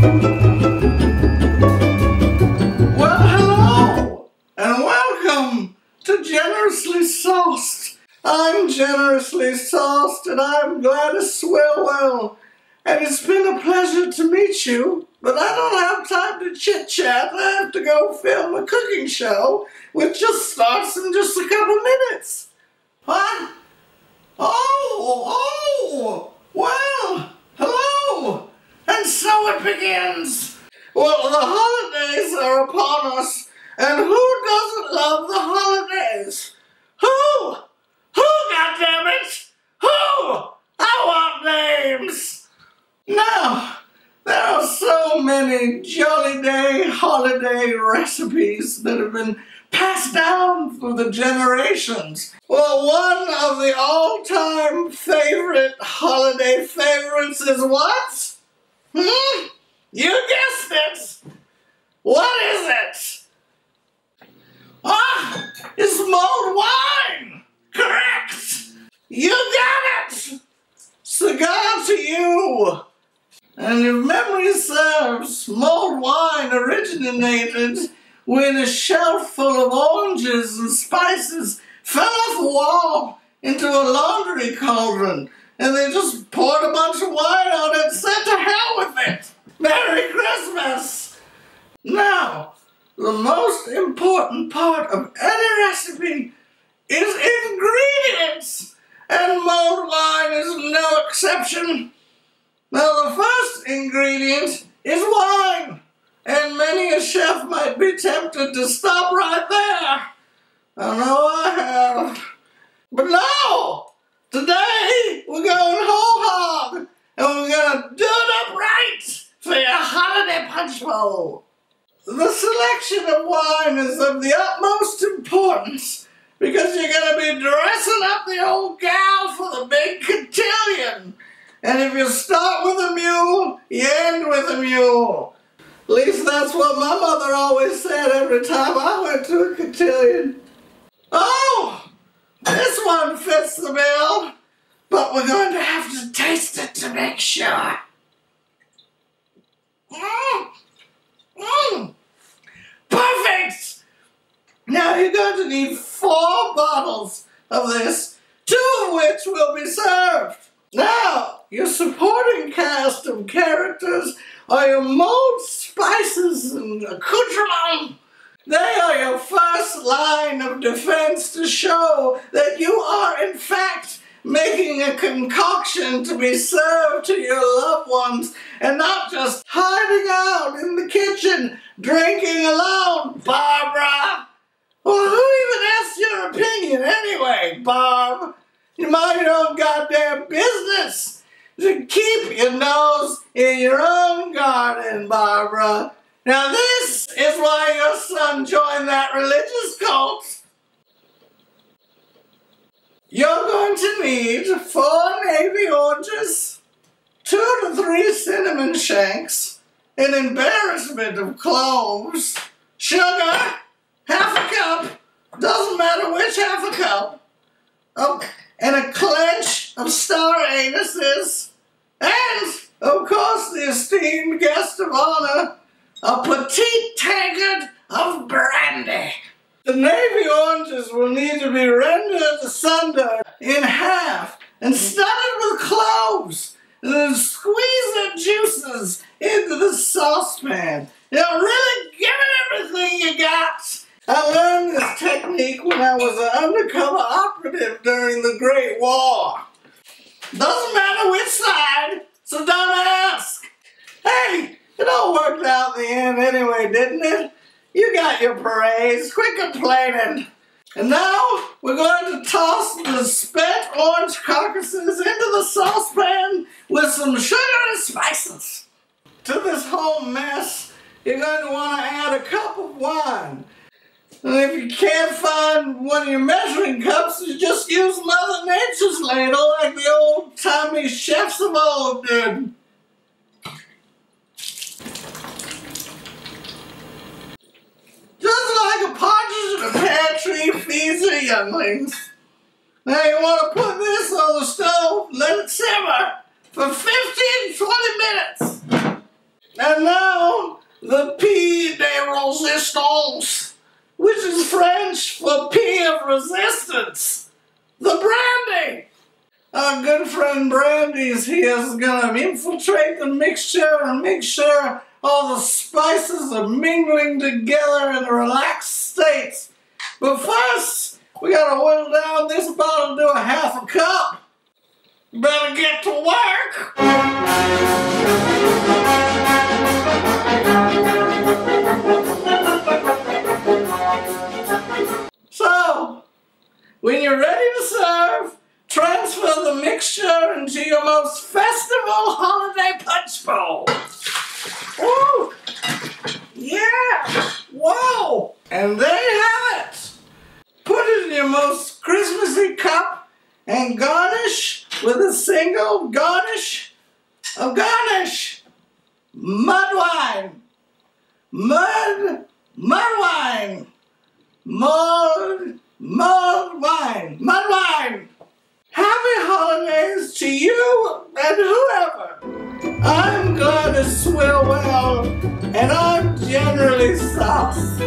Well, hello, and welcome to Generously Sauced. I'm Generously Sauced, and I'm Gladys Swillwell, and it's been a pleasure to meet you, but I don't have time to chit-chat. I have to go film a cooking show, which just starts in just a couple minutes. What? Oh, well, hello, and so it begins. Well, the holidays are upon us, and who doesn't love the holidays? Who? Who, goddammit? Who? I want names. Now, there are so many jolly day holiday recipes that have been passed down through the generations. Well, one of the all-time favorite holiday favorites is what? You guessed it! What is it? Ah! It's mulled wine! Correct! You got it! Cigar to you! And if memory serves, mulled wine originated when a shelf full of oranges and spices fell off a wall into a laundry cauldron, and they just poured a bunch of wine on it and said to hell with it! Merry Christmas! Now, the most important part of any recipe is ingredients, and mulled wine is no exception. Now, the first ingredient is wine, and many a chef might be tempted to stop right there. I know I have. But no! Today, we're going whole hog, and we're going to do it up right for your holiday punch bowl. The selection of wine is of the utmost importance because you're going to be dressing up the old gal for the big cotillion. And if you start with a mule, you end with a mule. At least that's what my mother always said every time I went to a cotillion. Oh, this one fits the bill, but we're going to have to taste it to make sure. Perfect! Now you're going to need 4 bottles of this, 2 of which will be served. Now, your supporting cast of characters are your mulled spices and accoutrements. They are your first line of defense to show that you are, in fact, making a concoction to be served to your loved ones and not just hiding out in the kitchen drinking alone, Barbara. Well, who even asked your opinion anyway, Barb? You mind your own goddamn business. To keep your nose in your own garden, Barbara. Now this is why your son joined that religious cult. You're going to need 4 navy oranges, 2 to 3 cinnamon shanks, an embarrassment of cloves, sugar, half a cup, doesn't matter which half a cup, and a clench of star anuses, and, of course, the esteemed guest of honor, a petite tankard of brandy. The navy oranges will need to be rendered asunder in half and studded with cloves, and then squeeze their juices into the saucepan. Really give it everything you got. I learned this technique when I was an undercover operative during the Great War. Doesn't matter which side, so don't ask. Hey, it all worked out in the end anyway, didn't it? You got your parades, quit complaining. And now we're going to toss the spent orange carcasses into the saucepan with some sugar and spices. To this whole mess, you're going to want to add a cup of wine. And if you can't find one of your measuring cups, you just use Mother Nature's ladle like the old-timey chefs of old did. Just like a partridge in a pear tree feeds her younglings. Now you want to put this on the stove, let it simmer for 15 to 20 minutes. And now, the pied de resistance, which is French for pea of resistance. The brandy. Our good friend Brandy's here is going to infiltrate the mixture and make sure all the spices are mingling together in a relaxed state. But first, we got to whittle down this bottle to a half a cup. Better get to work. So, when you're ready to serve, transfer the mixture into your most festival holiday punch bowl. Woo! Yeah! Whoa! And there you have it! Put it in your most Christmassy cup and garnish with a single garnish of garnish. Mud wine. Mud wine. Mud wine. Mud wine. Happy holidays to you and whoever. I'm Gladys Swillwell, and I'm generally sauce.